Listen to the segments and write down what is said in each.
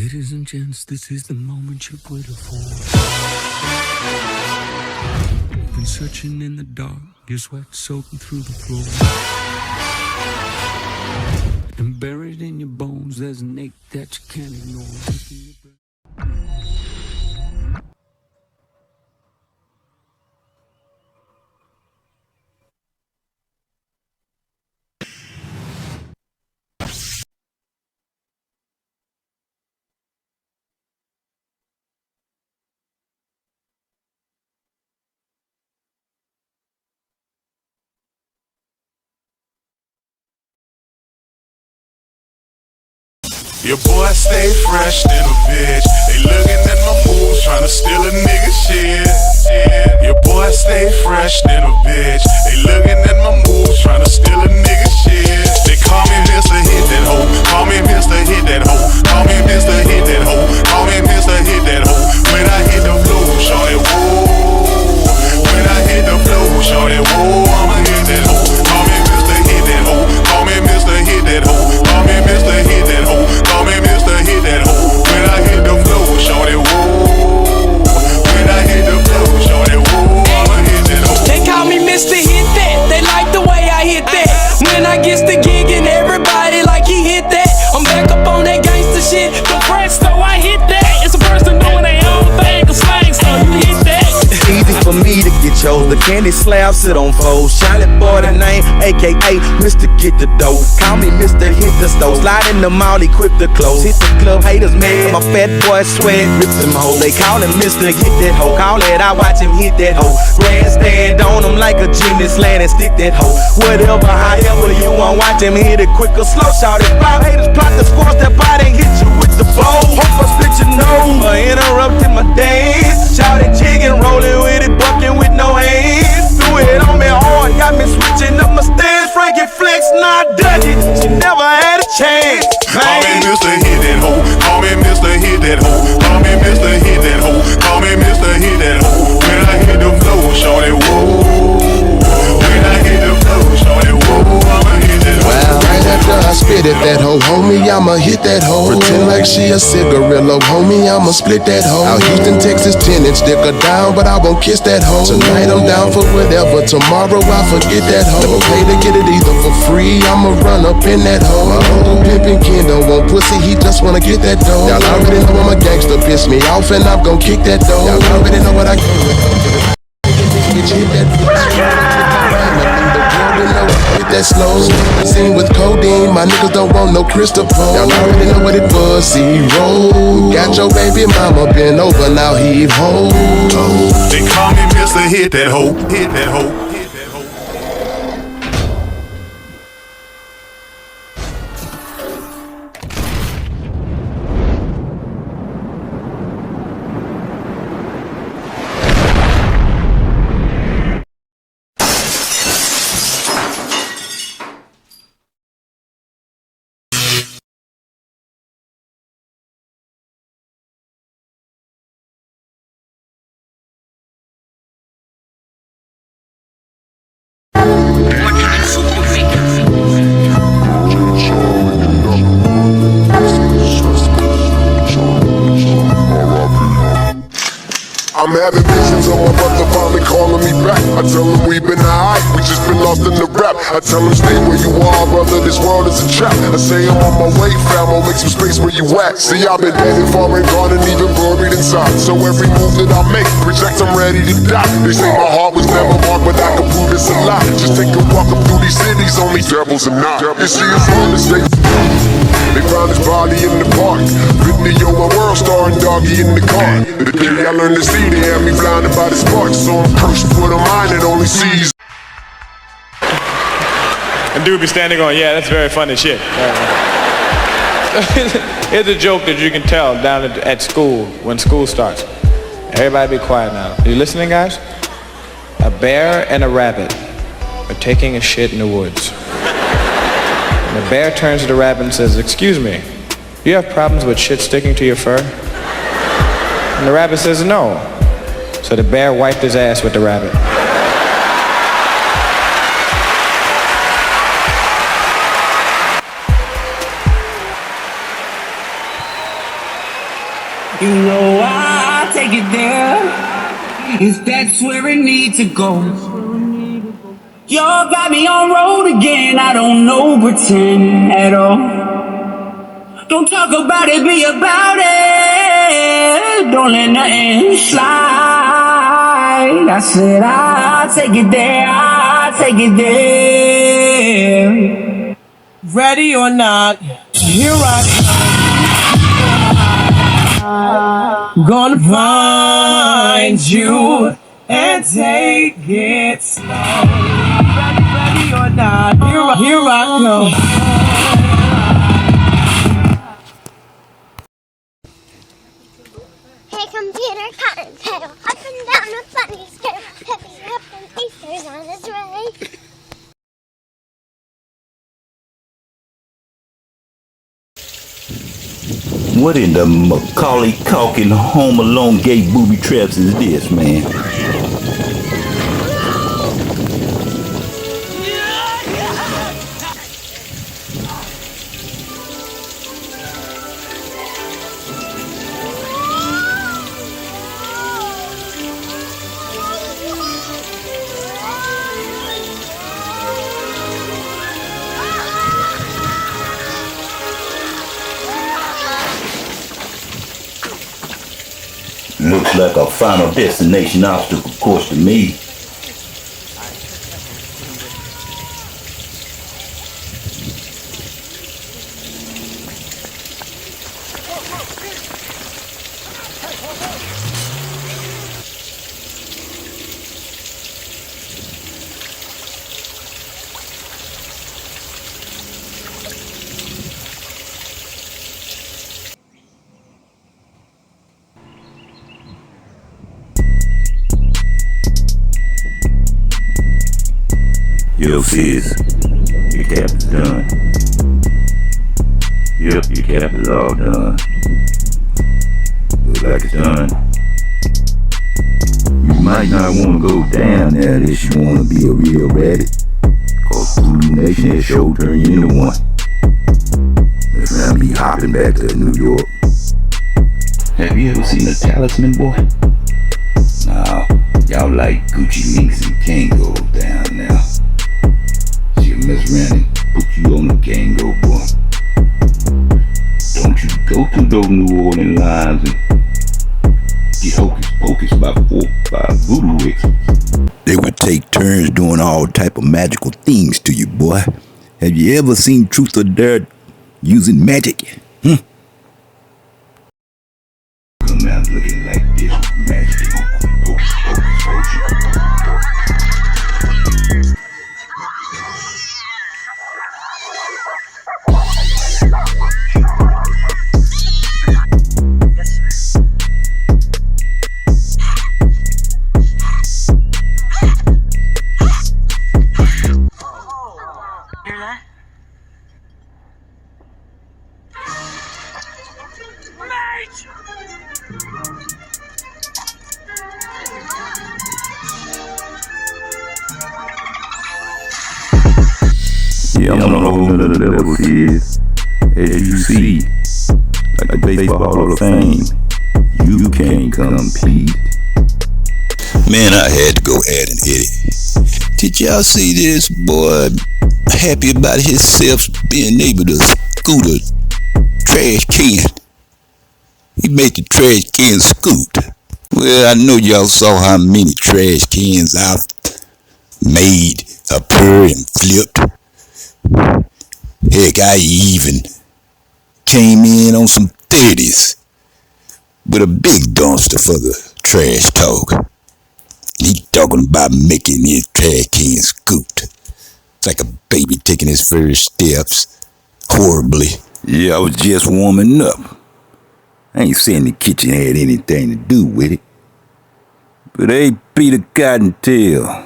Ladies and gents, this is the moment you've waited for. Been searching in the dark, your sweat soaking through the floor. And buried in your bones, there's an ache that you can't ignore. Your boy stay fresh than a bitch. They looking at my moves, tryna steal a nigga shit. Your boy stay fresh than a bitch. They looking at my moves, tryna steal a nigga shit. They call me Mr. Hit That Hoe. Call me Mr. Hit That Hoe. Call me Mr. Hit That Hoe. Call me Mr. Hit That Hoe. When I hit the floor, shorty, whoa. When I hit the floor, shorty, whoa. I'ma hit that hoe. Call me Mr. Hit That Hoe. Call me Mr. Hit That Hoe. Call me Mr. Hit That Hoe. Call me Mr. Hit That Hoe. When I hit the floor, shorty, whoa. When I hit the floor, shorty, whoa. I'ma hit that hoe. They call me Mr. Hit That. They like the way I hit that. When I get the gig and everybody like he hit that. I'm back up on that gangster shit. The fresh, so I hit that. It's a person doing their own thing, a slang, so you hit that. It's easy for me to get chose. The candy slab sit on foes. Shiny boy the name, aka Mr. Get the Dough. Call me Mr. Hit the Stove. Slide in the mall, equip the clothes. Hit the club, haters mad. My fat boy sweat, rip them hoes. They call him Mr. Hit That Hoe. Call it, I watch him hit that hoe. Grandstand on him like a gymnast land and stick that hoe. Whatever, however you want, watch him hit it quick or slow. Shout it, 5 haters plot the score, step out and hit you with the bow. Hope I split your nose or interrupting my dance. Shout it, jigging, rolling with it, bucking with no hands. Do it on me hard, got me switching up my stance. Frankie Flex, not done it, she never had a chance. Call me Mr. Hit That Hoe. Call me Mr. Hit That Hoe. Call me Mr. Hit That Hoe. Call me Mr. Hit That Hoe. When I hit the floor, shorty, whoa. When I hit the floor, shorty, whoa. I'ma hit that hoe. Wow, right after I spit at that hoe, homie, I'ma hit that hoe. Pretend like she a cigarillo, homie, I'ma split that hoe. Out Houston, Texas, 10-inch dick her down, but I won't kiss that hoe. Tonight I'm down for whatever, tomorrow I forget that hoe. Never pay to get it either for free, I'ma run up in that hoe. My uncle pimpin' Ken don't want pussy, he just wanna get that dough. Y'all already know I'm a gangster, piss me off and I'm gon' kick that dough. Y'all already know what I get. Bitch, hit that hit that slow. Seen with codeine, my niggas don't want no crystal pole. Y'all already know what it was, zero. Got your baby mama been over, now heave ho. They call me Mr. Hit That Hoe. Hit that hoe. Hit that hoe. I'm having visions of my brother finally calling me back. I tell him we been alright, we just been lost in the rap. I tell him stay where you are, brother, this world is a trap. I say I'm on my way, fam, I'll make some space where you at. See, I've been dead and far and gone and even buried inside. So every move that I make, project I'm ready to die. They say my heart was never marked, but I can prove it's a lie. Just take a walk up through these cities, only devils and not. You see, it's on the state. They found his body in the park. Video, my world starring doggy in the car. The day I learned to see, they had me blinded by the sparks. So I'm cursed for the mind that only sees. And dude be standing going, yeah, that's very funny shit. Here's a joke that you can tell down at school when school starts. Everybody be quiet now. Are you listening, guys? A bear and a rabbit are taking a shit in the woods. And the bear turns to the rabbit and says, excuse me, do you have problems with shit sticking to your fur? And the rabbit says, no. So the bear wiped his ass with the rabbit. take it there. If that's where it needs to go. You got me on road again, I don't know, pretend at all. Don't talk about it, be about it. Don't let nothing slide. I said I'll take it there, I'll take it there. Ready or not, here I come. Gonna find you and take it slow. Ready or not, here I come. Hey, computer, cotton pedal, up and down a funny skirt, heavy up and Easter's on its way. What in the Macaulay Culkin Home Alone gay booby traps is this, man? Looks like a Final Destination obstacle course to me. Yo, Sizz, your cap is done. Yep, your cap is all done. Looks like it's done. You might not want to go down there unless you want to be a real rabbit. Cause Voodoo Nation has sure turned you into one. That's around me hopping back to New York. Have you ever seen a talisman, boy? Nah, y'all like Gucci links and Kangol down now. She'll mess around and put you on the Kango, boy. Don't you go through those New Orleans lines and get hocus pocus by 4 or 5 voodoo experts. They would take turns doing all type of magical things to you, boy. Have you ever seen Truth or Dare using magic? Come out looking like this with magic. Hocus pocus potion. Yeah, I'm on a whole nother level, Sizz. As you see, like the Baseball Hall of Fame, you can't compete. Man, I had to go add an edit. Did y'all see this boy happy about himself being able to scoot a trash can? He made the trash can scoot. Well, I know y'all saw how many trash cans I've made appear and flipped. Heck, I even came in on some 30s with a big dumpster for the trash talk. He talking about making his trash can scoot. It's like a baby taking his first steps horribly. Yeah, I was just warming up. I ain't saying the kitchen had anything to do with it. But hey, Peter Cottontail,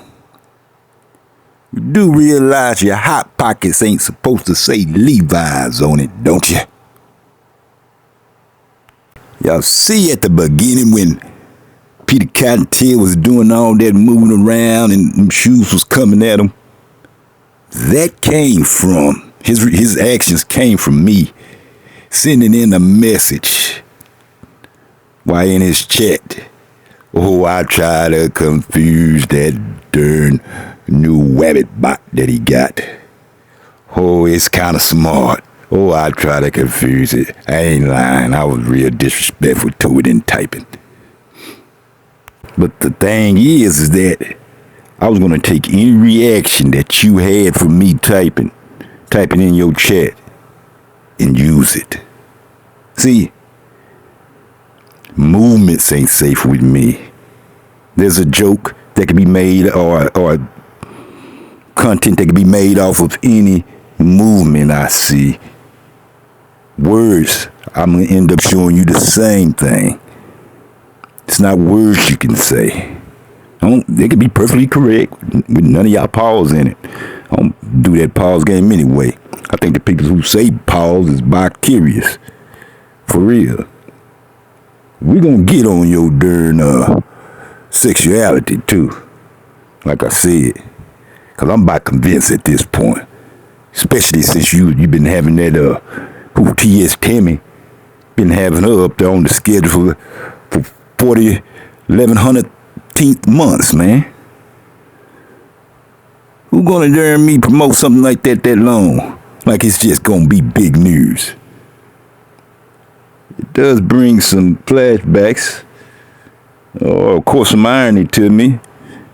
you do realize your Hot Pockets ain't supposed to say Levi's on it, don't you? Y'all see at the beginning when Peter Cottontail was doing all that moving around and them shoes was coming at him? That came from, his actions came from me sending in a message while in his chat Oh, I try to confuse that darn new wabbit bot that he got. Oh, it's kind of smart. Oh, I try to confuse it. I ain't lying. I was real disrespectful to it in typing. But the thing is that I was going to take any reaction that you had from me typing in your chat, and use it. See, movements ain't safe with me. There's a joke that can be made or content that can be made off of any movement I see. Words, I'm going to end up showing you the same thing. It's not words you can say. They can be perfectly correct with none of y'all pause in it. I don't do that pause game anyway. I think the people who say pause is bi-curious. For real. We're going to get on your darn sexuality too. Like I said. Because I'm about convinced at this point. Especially since you've been having that, who T.S. Tammy, been having her up there on the schedule for 1100th months, man. Who gonna dare me promote something like that long? Like it's just gonna be big news. It does bring some flashbacks, or of course some irony to me.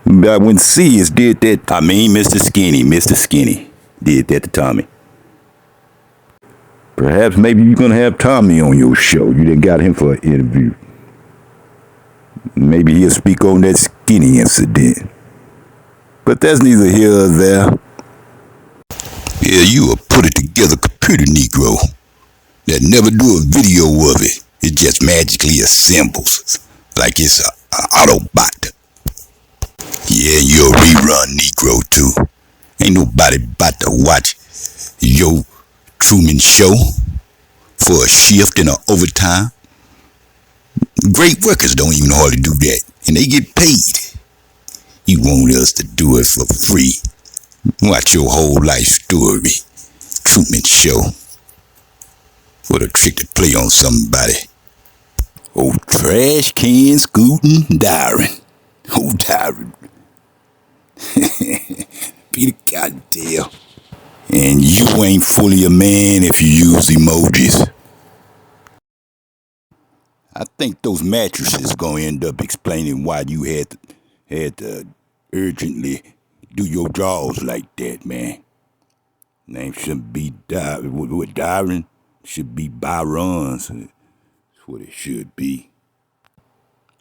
But when Sizz did that, Mr. Skinny did that to Tommy. Perhaps maybe you're gonna have Tommy on your show. You done got him for an interview. Maybe he'll speak on that Skinny incident. But that's neither here nor there. Yeah, you a put it together computer Negro that never do a video of it. It just magically assembles like it's an Autobot. Yeah, you're a rerun Negro too. Ain't nobody about to watch your Truman Show for a shift and an overtime. Great workers don't even hardly do that, and they get paid. You want us to do it for free. Watch your whole life story. Truman Show. What a trick to play on somebody. Oh, trash can scooting Dyron. Oh, Dyron. Be the goddamn. And you ain't fully a man if you use emojis. I think those mattresses gonna end up explaining why you had to urgently do your jaws like that, man. Name shouldn't be Dyron. Should be Byron's. That's what it should be.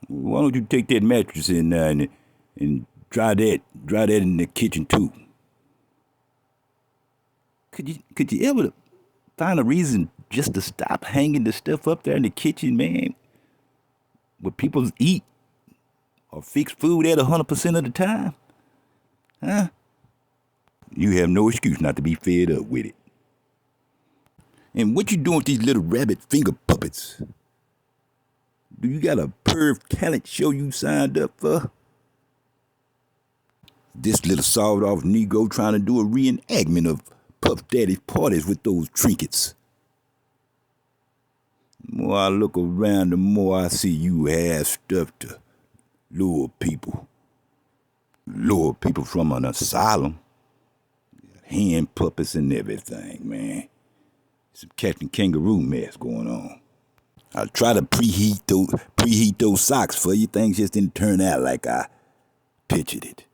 Why don't you take that mattress in there and try that in the kitchen too? Could you ever find a reason just to stop hanging the stuff up there in the kitchen, man? Where people eat or fix food at 100% of the time? Huh? You have no excuse not to be fed up with it. And what you doing with these little rabbit finger puppets? Do you got a perv talent show you signed up for? This little sawed-off Negro trying to do a reenactment of Puff Daddy's parties with those trinkets. The more I look around, the more I see you have stuff to lure people. Lure people from an asylum. Hand puppets and everything, man. Some Captain Kangaroo mess going on. I'll try to preheat those socks for you. Things just didn't turn out like I pictured it.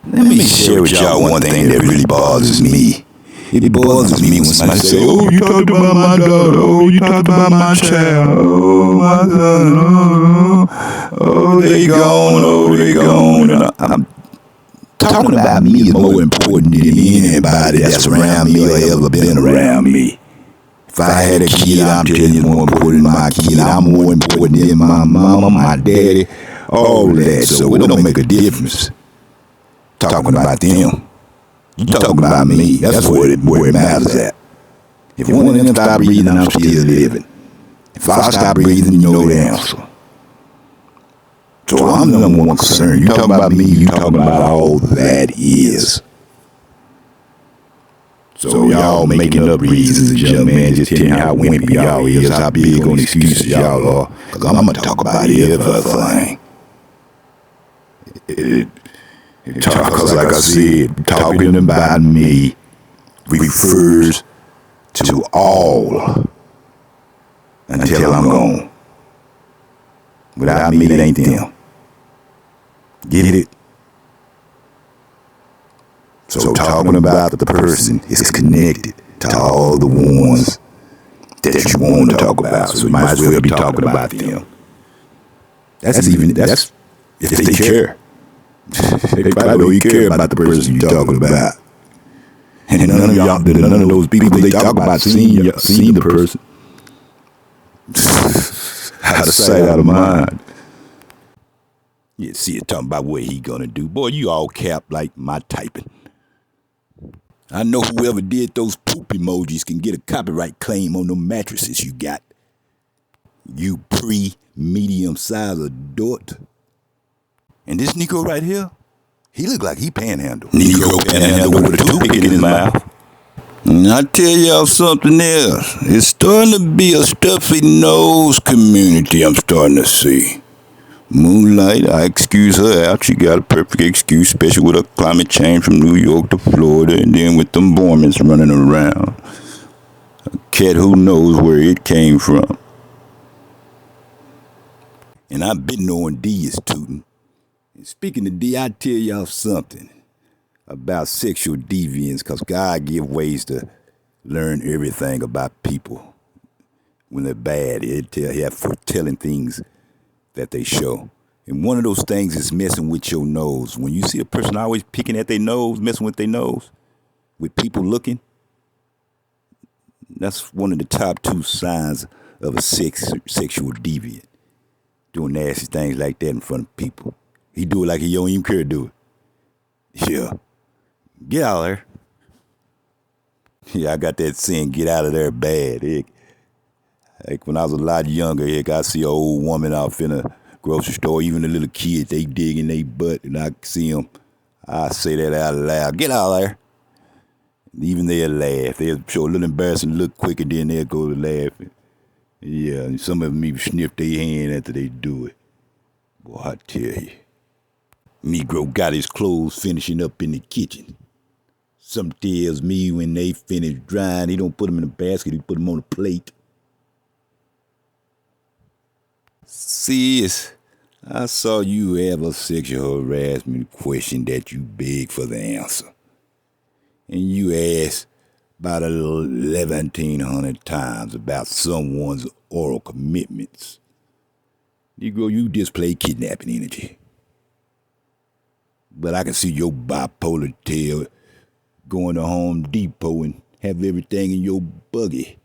Let me share with y'all one thing that really bothers me. It bothers me when somebody say, "Oh, you talked about my daughter. Oh, you talked about my child. Oh, my son. Oh, they gone. Oh, they gone." And I'm talking about me is more important than anybody that's around me or ever been around me. If I had a kid, I'm telling you, it's more important than my kid. I'm more important than my mama, my daddy, all that. So it don't make a difference. Talking about them. You talking about me. That's where it matters at. If one of them stop breathing, I'm still living. If I stop breathing, you know the answer. So I'm the number one concern. You talking about me, you talking about all that is. So y'all making up reasons, young man, just tell me how wimpy y'all is, how big on excuses y'all are, cause I'm gonna talk about everything. Cause like I said, talking about me refers to all until I'm gone. Without me, it ain't them. Get it? So talking about the person is connected to all the ones that you want to talk about. So you might as well be talking about them. That's if they care. They probably don't even care about the person you're talking about. And none of those people they talk about seen the person. Out of sight, out of mind. You see it talking about what he gonna do. Boy, you all cap like my typing. I know whoever did those poop emojis can get a copyright claim on them mattresses you got. You pre-medium size adult. And this Nico right here, he look like he panhandle. Nico panhandle with a toothpick in his mouth. And I tell y'all something else. It's starting to be a stuffy nose community I'm starting to see. Moonlight, I excuse her out. She got a perfect excuse, especially with her climate change from New York to Florida, and then with them Mormons running around. A cat who knows where it came from. And I've been knowing D is tootin'. And speaking of D, I tell y'all something about sexual deviance, because God give ways to learn everything about people. When they're bad, he have foretelling things that they show. And one of those things is messing with your nose. When you see a person always picking at their nose, messing with their nose, with people looking, that's one of the top 2 signs of a sexual deviant. Doing nasty things like that in front of people. He do it like he don't even care to do it. Yeah. Get out of there. Yeah, I got that saying, get out of there bad. Like when I was a lot younger, I see an old woman out in a grocery store, even the little kids, they digging their butt, and I see them. I say that out loud. Get out of there. Even they'll laugh. They'll show a little embarrassing look quick, and then they'll go to laughing. Yeah, and some of them even sniff their hand after they do it. Boy, I tell you. Negro got his clothes finishing up in the kitchen. Some tells me when they finish drying, he don't put them in a basket, he put them on a plate. Sis, I saw you have a sexual harassment question that you begged for the answer. And you asked about 1,100 times about someone's oral commitments. Negro, you display kidnapping energy. But I can see your bipolar tail going to Home Depot and have everything in your buggy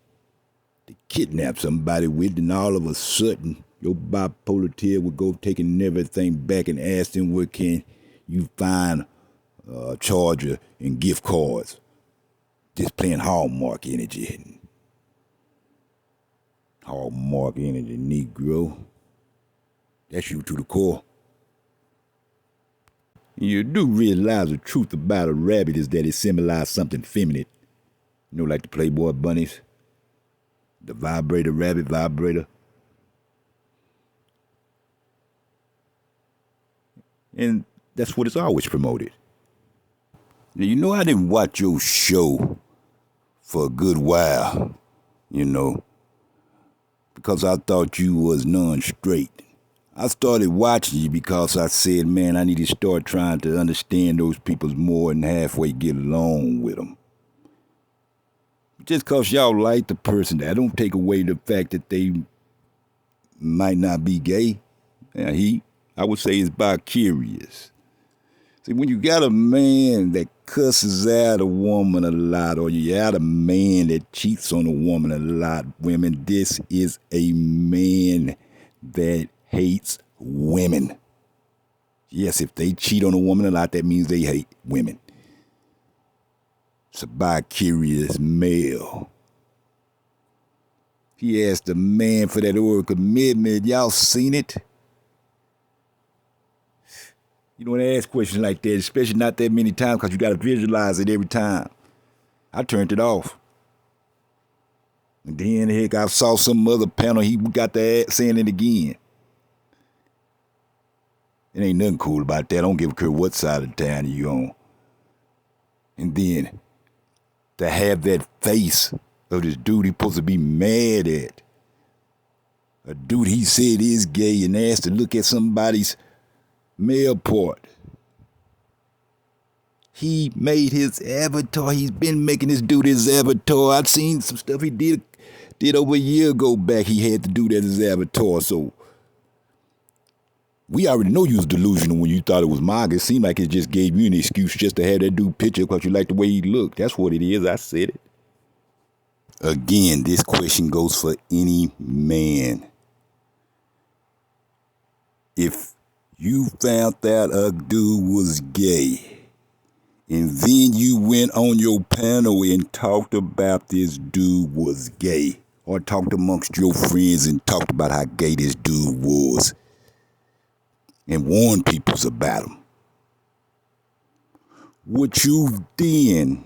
to kidnap somebody with, and all of a sudden, your bipolar tail would go taking everything back and ask them where can you find a charger and gift cards. Just playing Hallmark energy. Hallmark energy, Negro. That's you to the core. You do realize the truth about a rabbit is that it symbolizes something feminine. You know, like the Playboy bunnies. The vibrator, rabbit vibrator. And that's what it's always promoted. Now, you know, I didn't watch your show for a good while, you know, because I thought you was non-straight. I started watching you because I said, man, I need to start trying to understand those people more than halfway get along with them. Just because y'all like the person, that don't take away the fact that they might not be gay. Yeah, I would say, is bi-curious. See, when you got a man that cusses out a woman a lot, or you got a man that cheats on a woman a lot, women, this is a man that hates women. Yes, if they cheat on a woman a lot, that means they hate women. It's a bi-curious male. He asked the man for that oral commitment. Y'all seen it? You don't ask questions like that, especially not that many times, because you got to visualize it every time. I turned it off. And then heck, I saw some other panel, he got the ad saying it again. It ain't nothing cool about that. I don't give a care what side of town you on. And then to have that face of this dude he supposed to be mad at. A dude he said is gay and asked to look at somebody's male part. He made his avatar. He's been making this dude his avatar. I'd seen some stuff he did over a year ago back. He had to do that as his avatar. So we already know you was delusional when you thought it was manga. It seemed like it just gave you an excuse just to have that dude picture because you like the way he looked. That's what it is. I said it. Again, this question goes for any man. If you found out a dude was gay, and then you went on your panel and talked about this dude was gay, or talked amongst your friends and talked about how gay this dude was, and warned people about him, would you then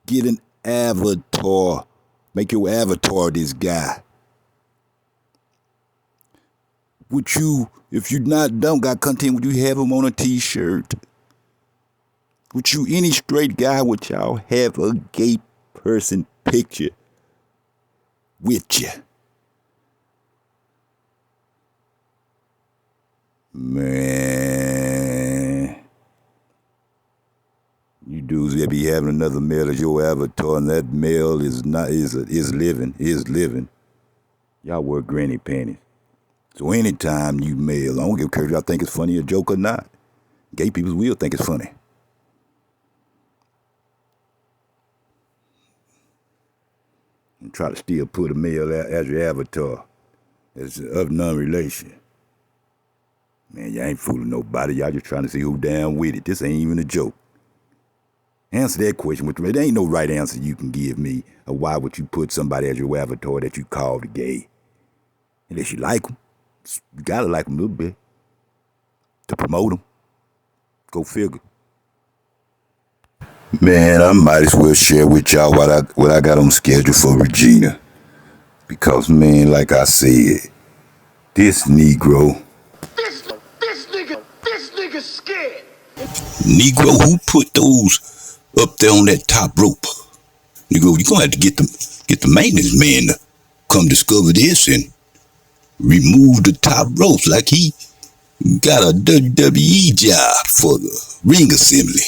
get an avatar, make your avatar this guy? Would you, if you don't got content, would you have him on a t-shirt? Would you, any straight guy, would y'all have a gay person picture with you? Man, you dudes that be having another male as your avatar, and that male is living. Y'all wear granny panties. So anytime you male, I don't give a care if y'all think it's funny a joke or not. Gay people will think it's funny. And try to still put a male as your avatar, as of non-relation. Man, y'all ain't fooling nobody. Y'all just trying to see who down with it. This ain't even a joke. Answer that question. There ain't no right answer you can give me. Or why would you put somebody as your avatar that you called gay? Unless you like them. You gotta like them a little bit. To promote them. Go figure. Man, I might as well share with y'all what I got on schedule for Regina. Because, man, like I said, this Negro. This nigga scared. Negro, who put those up there on that top rope? Negro, you're gonna have to get the maintenance man to come discover this and remove the top ropes like he got a WWE job for the ring assembly.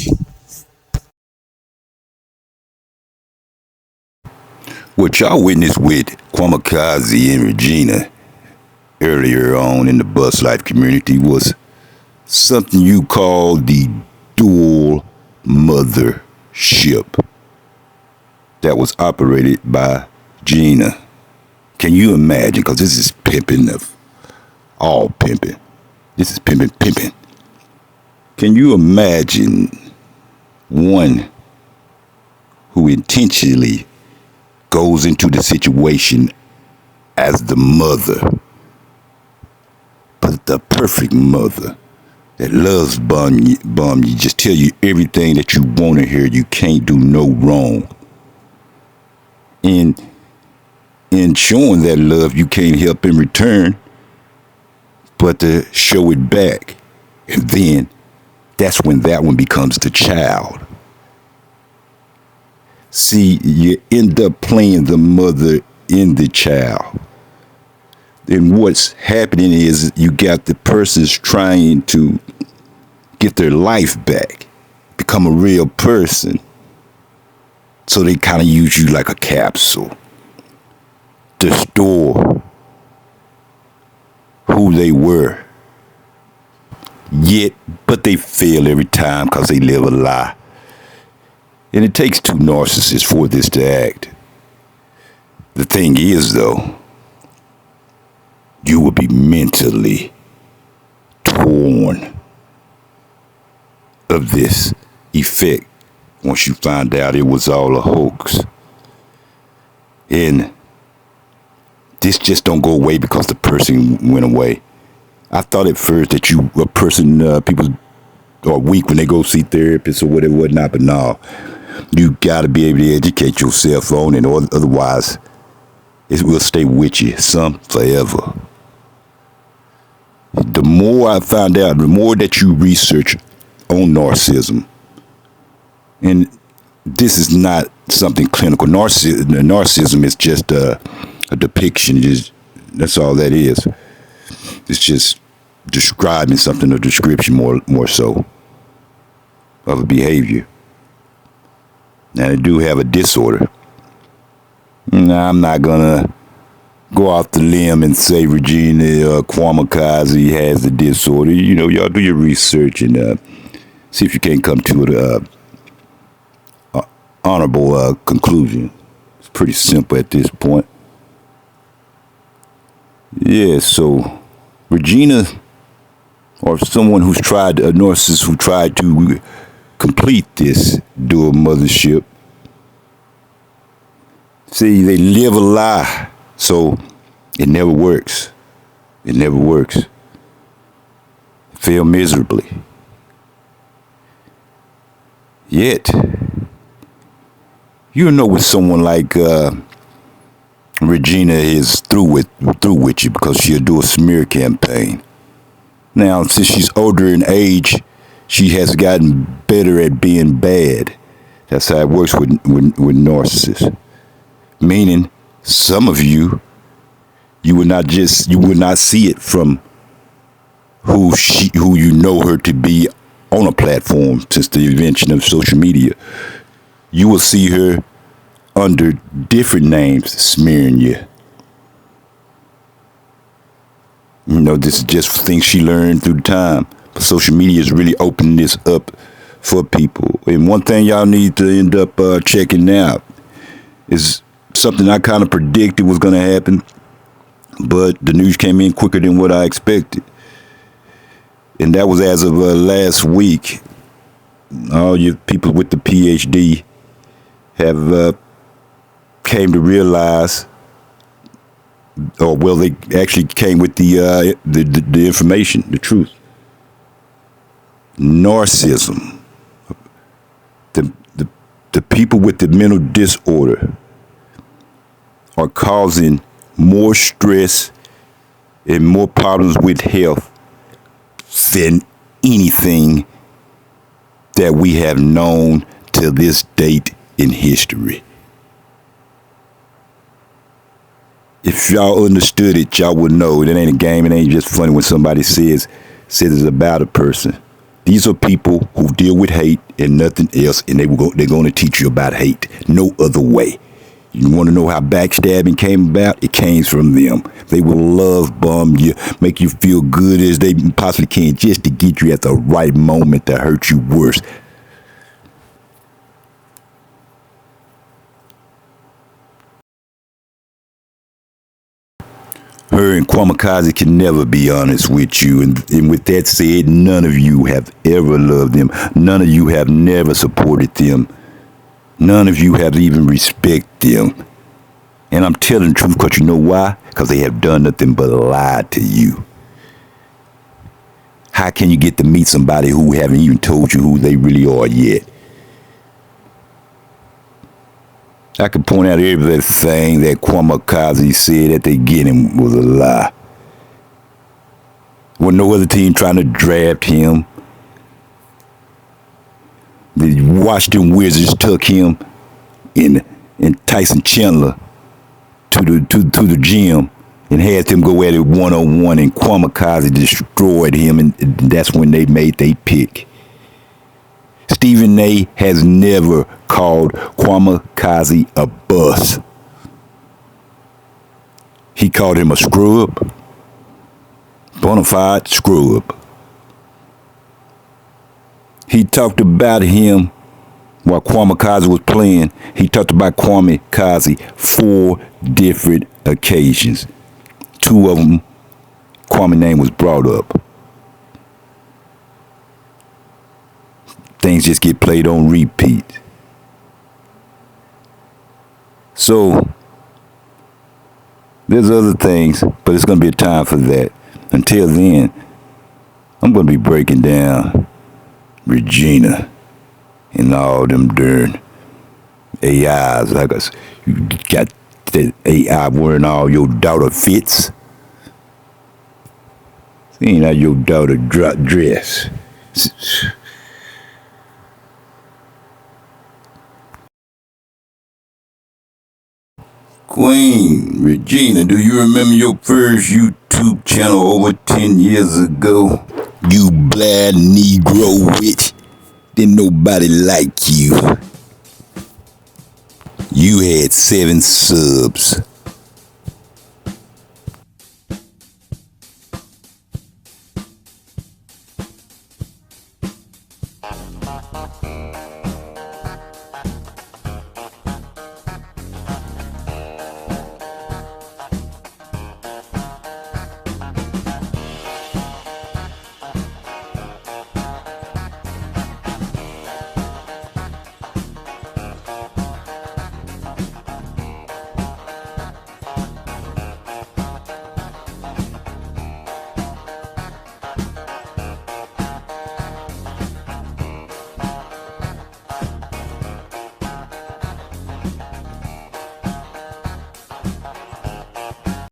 What y'all witnessed with Kwamakaze and Regina earlier on in the bus life community was something you call the dual mothership that was operated by Gina. Can you imagine? Because this is pimping of all pimping. This is pimping. Can you imagine one who intentionally goes into the situation as the mother, but the perfect mother that loves bum you, just tell you everything that you want to hear, you can't do no wrong. And in showing that love, you can't help in return but to show it back. And then that's when that one becomes the child. See, you end up playing the mother in the child. Then what's happening is you got the persons trying to get their life back, become a real person. So they kind of use you like a capsule to store who they were. But they fail every time because they live a lie. And it takes two narcissists for this to act. The thing is, though, you will be mentally torn of this effect once you find out it was all a hoax. And this just don't go away because the person went away. I thought at first that people are weak when they go see therapists or whatever, whatnot, but no. you got to be able to educate yourself on it, or otherwise it will stay with you, some forever. The more I find out, the more that you research on narcissism, and this is not something clinical. Narcissism is just a depiction. That's all that is. It's just describing something, a description more so of a behavior. Now, they do have a disorder. Now, I'm not gonna go off the limb and say Regina Kwamakazi has the disorder. You know, y'all do your research and see if you can't come to an honorable conclusion. It's pretty simple at this point. Yeah, so Regina, or someone who's tried, a narcissist who tried to complete this dual mothership, see, they live a lie, so it never works. It never works. Fail miserably. Yet, you know when someone like Regina is through with you because she'll do a smear campaign. Now, since she's older in age, she has gotten better at being bad. That's how it works with narcissists. Meaning, some of you would not see it from who you know her to be on a platform since the invention of social media. You will see her under different names smearing you. You know, this is just things she learned through time. But social media is really opening this up for people. And one thing y'all need to end up checking out is something I kind of predicted was going to happen, but the news came in quicker than what I expected. And that was as of last week. All you people with the PhD have came to realize, or well, they actually came with the information, the truth. Narcissism. The people with the mental disorder are causing more stress and more problems with health than anything that we have known to this date in history. If y'all understood it, y'all would know. It ain't a game. It ain't just funny when somebody says it's about a person. These are people who deal with hate and nothing else, and they're going to teach you about hate. No other way. You want to know how backstabbing came about? It came from them. They will love bomb you, make you feel good as they possibly can, just to get you at the right moment to hurt you worse. Her and Kwamakazi can never be honest with you. And with that said, none of you have ever loved them. None of you have never supported them. None of you have even respected them. And I'm telling the truth because you know why? Because they have done nothing but lie to you. How can you get to meet somebody who haven't even told you who they really are yet? I could point out everything that Kwamakazi said at the beginning was a lie. With no other team trying to draft him. The Washington Wizards took him and Tyson Chandler to the gym and had them go at it one-on-one, and Kwamakazi destroyed him, and that's when they made their pick. Stephen A. has never called Kwamakazi a bust. He called him a scrub, bona fide scrub. He talked about him while Kwamakazi was playing. He talked about Kwamakazi 4 different occasions. 2 of them, Kwame's name was brought up. Things just get played on repeat. So, there's other things, but it's going to be a time for that. Until then, I'm going to be breaking down Regina and all them darn AIs, like us. You got the AI wearing all your daughter fits. Seeing how your daughter dress. Queen Regina, do you remember your first YouTube channel over 10 years ago? You black Negro witch. Didn't nobody like you. You had 7 subs.